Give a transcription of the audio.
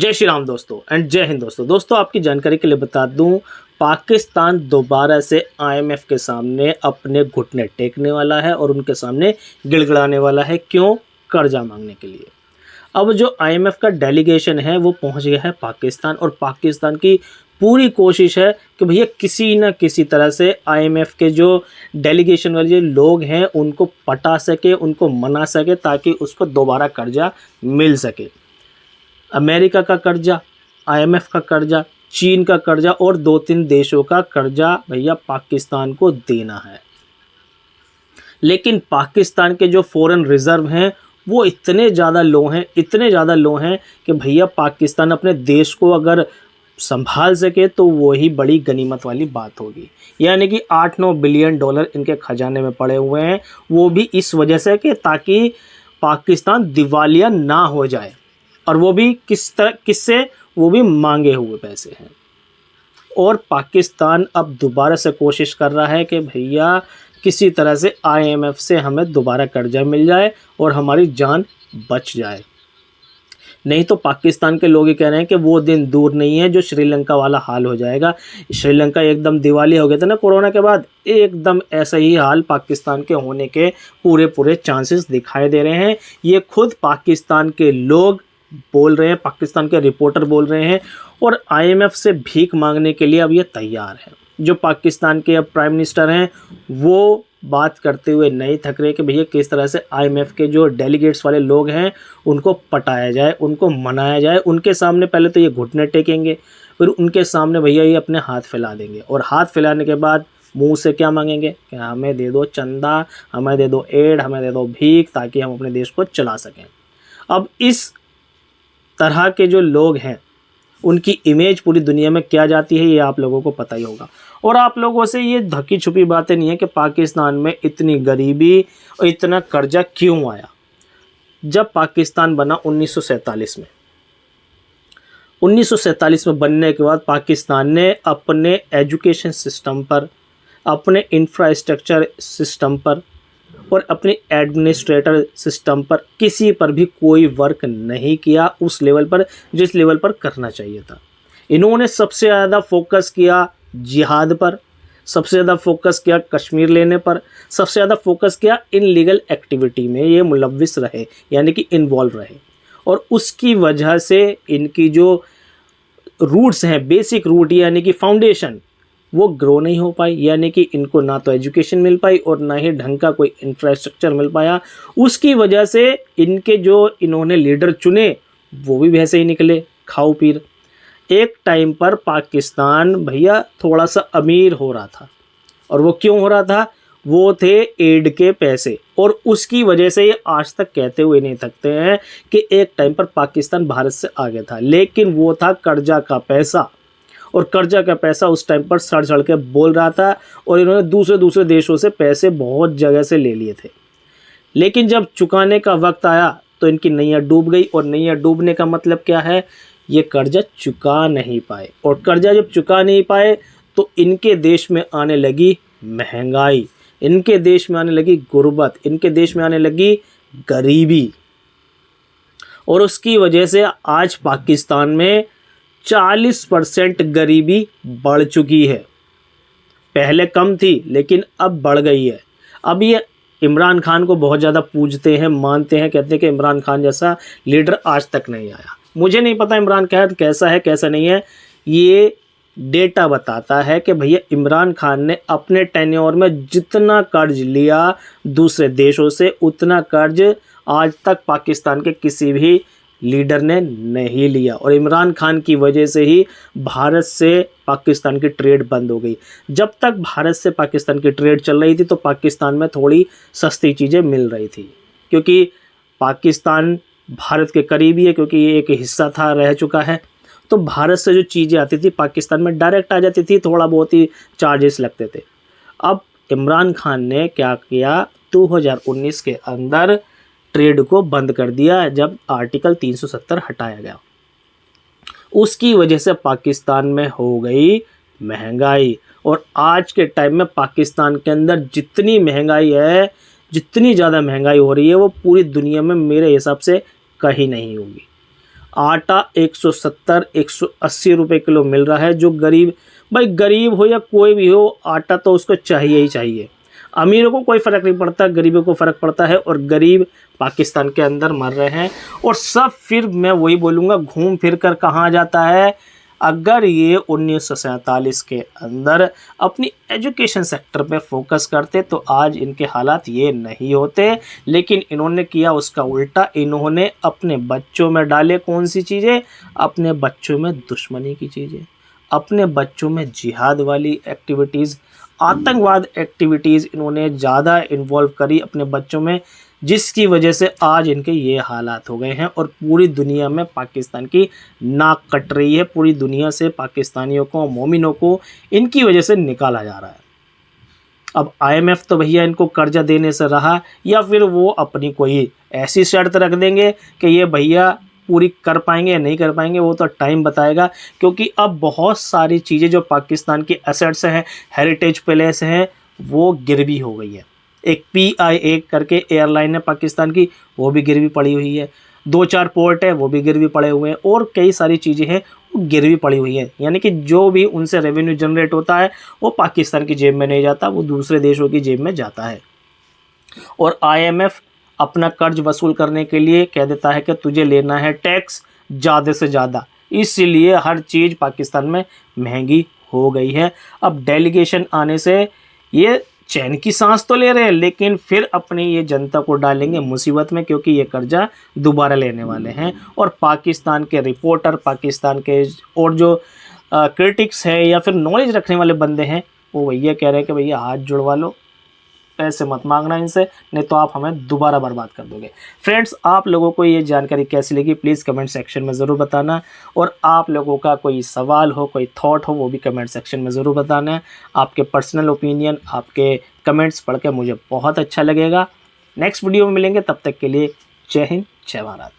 जय श्री राम दोस्तों एंड जय हिंद दोस्तों आपकी जानकारी के लिए बता दूं, पाकिस्तान दोबारा से आईएमएफ के सामने अपने घुटने टेकने वाला है और उनके सामने गिड़गिड़ाने वाला है। क्यों? कर्जा मांगने के लिए। अब जो आईएमएफ का डेलीगेशन है वो पहुंच गया है पाकिस्तान और पाकिस्तान की पूरी कोशिश है कि भैया किसी न किसी तरह से आईएमएफ के जो डेलीगेशन वाले जो लोग हैं उनको पटा सके, उनको मना सके ताकि उसको दोबारा कर्जा मिल सके। अमेरिका का कर्जा, आईएमएफ का कर्जा, चीन का कर्जा और 2-3 देशों का कर्जा भैया पाकिस्तान को देना है। लेकिन पाकिस्तान के जो फॉरेन रिजर्व हैं वो इतने ज़्यादा लो हैं कि भैया पाकिस्तान अपने देश को अगर संभाल सके तो वही बड़ी गनीमत वाली बात होगी। यानी कि 8-9 बिलियन डॉलर इनके खजाने में पड़े हुए हैं, वो भी इस वजह से कि ताकि पाकिस्तान दिवालिया ना हो जाए, और वो भी किससे? वो भी मांगे हुए पैसे हैं। और पाकिस्तान अब दोबारा से कोशिश कर रहा है कि भैया किसी तरह से आईएमएफ से हमें दोबारा कर्जा मिल जाए और हमारी जान बच जाए। नहीं तो पाकिस्तान के लोग ये कह रहे हैं कि वो दिन दूर नहीं है जो श्रीलंका वाला हाल हो जाएगा। श्रीलंका एकदम दिवालिया हो गया था ना कोरोना के बाद, एकदम ऐसा ही हाल पाकिस्तान के होने के पूरे चांसेस दिखाई दे रहे हैं। ये खुद पाकिस्तान के लोग बोल रहे हैं, पाकिस्तान के रिपोर्टर बोल रहे हैं और आईएमएफ से भीख मांगने के लिए अब ये तैयार है। जो पाकिस्तान के अब प्राइम मिनिस्टर हैं वो बात करते हुए नहीं थक रहे कि भैया किस तरह से आईएमएफ के जो डेलीगेट्स वाले लोग हैं उनको पटाया जाए, उनको मनाया जाए। उनके सामने पहले तो ये घुटने टेकेंगे, फिर उनके सामने भैया ये अपने हाथ फैला देंगे और हाथ फैलाने के बाद मुंह से क्या मांगेंगे कि हमें दे दो चंदा, हमें दे दो एड, हमें दे दो भीख ताकि हम अपने देश को चला सकें। अब इस तरह के जो लोग हैं उनकी इमेज पूरी दुनिया में क्या जाती है ये आप लोगों को पता ही होगा। और आप लोगों से ये ढकी छुपी बातें नहीं है कि पाकिस्तान में इतनी गरीबी और इतना कर्जा क्यों आया। जब पाकिस्तान बना 1947 में, 1947 में बनने के बाद पाकिस्तान ने अपने एजुकेशन सिस्टम पर, अपने इंफ्रास्ट्रक्चर सिस्टम पर और अपने एडमिनिस्ट्रेटर सिस्टम पर किसी पर भी कोई वर्क नहीं किया उस लेवल पर जिस लेवल पर करना चाहिए था। इन्होंने सबसे ज़्यादा फोकस किया जिहाद पर, सबसे ज़्यादा फोकस किया कश्मीर लेने पर, सबसे ज़्यादा फोकस किया इनलीगल एक्टिविटी में ये मुलव्विस रहे, यानी कि इन्वॉल्व रहे। और उसकी वजह से इनकी जो रूट्स हैं, बेसिक रूट यानी कि फाउंडेशन, वो ग्रो नहीं हो पाई। यानी कि इनको ना तो एजुकेशन मिल पाई और ना ही ढंग का कोई इंफ्रास्ट्रक्चर मिल पाया। उसकी वजह से इनके जो इन्होंने लीडर चुने वो भी वैसे ही निकले खाओ पीर। एक टाइम पर पाकिस्तान भैया थोड़ा सा अमीर हो रहा था, और वो क्यों हो रहा था? वो थे एड के पैसे, और उसकी वजह से ये आज तक कहते हुए नहीं थकते हैं कि एक टाइम पर पाकिस्तान भारत से आगे था, लेकिन वो था कर्जा का पैसा। और कर्जा का पैसा उस टाइम पर सड़ सड़ के बोल रहा था और इन्होंने दूसरे देशों से पैसे बहुत जगह से ले लिए थे। लेकिन जब चुकाने का वक्त आया तो इनकी नैया डूब गई। और नैया डूबने का मतलब क्या है? ये कर्जा चुका नहीं पाए, और कर्जा जब चुका नहीं पाए तो इनके देश में आने लगी महंगाई, इनके देश में आने लगी गुर्बत, इनके देश में आने लगी गरीबी। और उसकी वजह से आज पाकिस्तान में 40% गरीबी बढ़ चुकी है। पहले कम थी लेकिन अब बढ़ गई है। अब ये इमरान खान को बहुत ज़्यादा पूजते हैं, मानते हैं, कहते हैं कि इमरान खान जैसा लीडर आज तक नहीं आया। मुझे नहीं पता इमरान खान कैसा है कैसा नहीं है। ये डेटा बताता है कि भैया इमरान खान ने अपने टेन्योर में जितना कर्ज लिया दूसरे देशों से, उतना कर्ज आज तक पाकिस्तान के किसी भी लीडर ने नहीं लिया। और इमरान खान की वजह से ही भारत से पाकिस्तान की ट्रेड बंद हो गई। जब तक भारत से पाकिस्तान की ट्रेड चल रही थी तो पाकिस्तान में थोड़ी सस्ती चीज़ें मिल रही थी, क्योंकि पाकिस्तान भारत के करीबी है, क्योंकि ये एक हिस्सा था, रह चुका है। तो भारत से जो चीज़ें आती थी पाकिस्तान में डायरेक्ट आ जाती थी, थोड़ा बहुत ही चार्जेस लगते थे। अब इमरान खान ने क्या किया, 2019 के अंदर ट्रेड को बंद कर दिया जब आर्टिकल 370 हटाया गया। उसकी वजह से पाकिस्तान में हो गई महंगाई। और आज के टाइम में पाकिस्तान के अंदर जितनी महंगाई है, जितनी ज़्यादा महंगाई हो रही है वो पूरी दुनिया में मेरे हिसाब से कहीं नहीं होगी। आटा 170 180 रुपये किलो मिल रहा है। जो गरीब, भाई गरीब हो या कोई भी हो, आटा तो उसको चाहिए ही चाहिए। अमीरों को कोई फ़र्क नहीं पड़ता, गरीबों को फ़र्क पड़ता है, और गरीब पाकिस्तान के अंदर मर रहे हैं। और सब फिर मैं वही बोलूँगा, घूम फिर कर कहाँ जाता है, अगर ये 1947 के अंदर अपनी एजुकेशन सेक्टर पे फोकस करते तो आज इनके हालात ये नहीं होते। लेकिन इन्होंने किया उसका उल्टा, इन्होंने अपने बच्चों में डाले कौन सी चीज़ें, अपने बच्चों में दुश्मनी की चीज़ें, अपने बच्चों में जिहाद वाली एक्टिविटीज़, आतंकवाद एक्टिविटीज़ इन्होंने ज़्यादा इन्वॉल्व करी अपने बच्चों में, जिसकी वजह से आज इनके ये हालात हो गए हैं। और पूरी दुनिया में पाकिस्तान की नाक कट रही है, पूरी दुनिया से पाकिस्तानियों को, मोमिनों को इनकी वजह से निकाला जा रहा है। अब IMF तो भैया इनको कर्जा देने से रहा, या फिर वो अपनी कोई ऐसी शर्त रख देंगे कि ये भैया पूरी कर पाएंगे या नहीं कर पाएंगे, वो तो टाइम बताएगा। क्योंकि अब बहुत सारी चीज़ें जो पाकिस्तान की एसेट्स हैं, हेरिटेज पैलेस हैं, वो गिरवी हो गई है। एक PIA करके एयरलाइन है पाकिस्तान की, वो भी गिरवी पड़ी हुई है। 2-4 पोर्ट है, वो भी गिरवी पड़े हुए हैं, और कई सारी चीज़ें हैं वो गिरवी पड़ी हुई हैं। यानी कि जो भी उनसे रेवेन्यू जनरेट होता है वो पाकिस्तान की जेब में नहीं जाता, वो दूसरे देशों की जेब में जाता है। और IMF अपना कर्ज वसूल करने के लिए कह देता है कि तुझे लेना है टैक्स ज़्यादा से ज़्यादा, इसीलिए हर चीज़ पाकिस्तान में महंगी हो गई है। अब डेलीगेशन आने से ये चैन की सांस तो ले रहे हैं, लेकिन फिर अपनी ये जनता को डालेंगे मुसीबत में, क्योंकि ये कर्जा दोबारा लेने वाले हैं। और पाकिस्तान के रिपोर्टर, पाकिस्तान के और जो क्रिटिक्स हैं या फिर नॉलेज रखने वाले बंदे हैं, वो भैया कह रहे हैं कि भैया हाथ जुड़वा लो, पैसे मत मांगना इनसे, नहीं तो आप हमें दोबारा बर्बाद कर दोगे। फ्रेंड्स, आप लोगों को ये जानकारी कैसी लगी प्लीज़ कमेंट सेक्शन में ज़रूर बताना। और आप लोगों का कोई सवाल हो, कोई थॉट हो, वो भी कमेंट सेक्शन में ज़रूर बताना है। आपके पर्सनल ओपिनियन, आपके कमेंट्स पढ़ के मुझे बहुत अच्छा लगेगा। नेक्स्ट वीडियो में मिलेंगे, तब तक के लिए जय हिंद, जय भारत।